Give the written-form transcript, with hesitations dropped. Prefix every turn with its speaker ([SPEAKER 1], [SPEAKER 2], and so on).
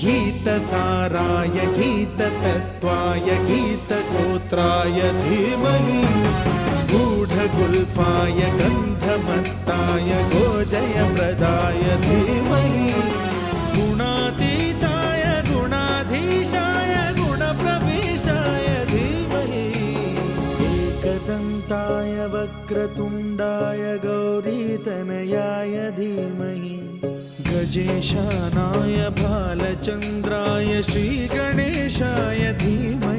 [SPEAKER 1] गीतसाराय गीततत्त्वाय गीतगोत्राय धीमहि गूढगुल्फाय गन्धमत्ताय गोजयप्रदाय धीमहि गुणातीताय गुणाधीशाय गुणप्रविष्टाय धीमहि एकदन्ताय वक्रतुण्डाय गौरीतनयाय धीमहि गजेशानाय भालचन्द्राय श्रीगणेशाय धीमहि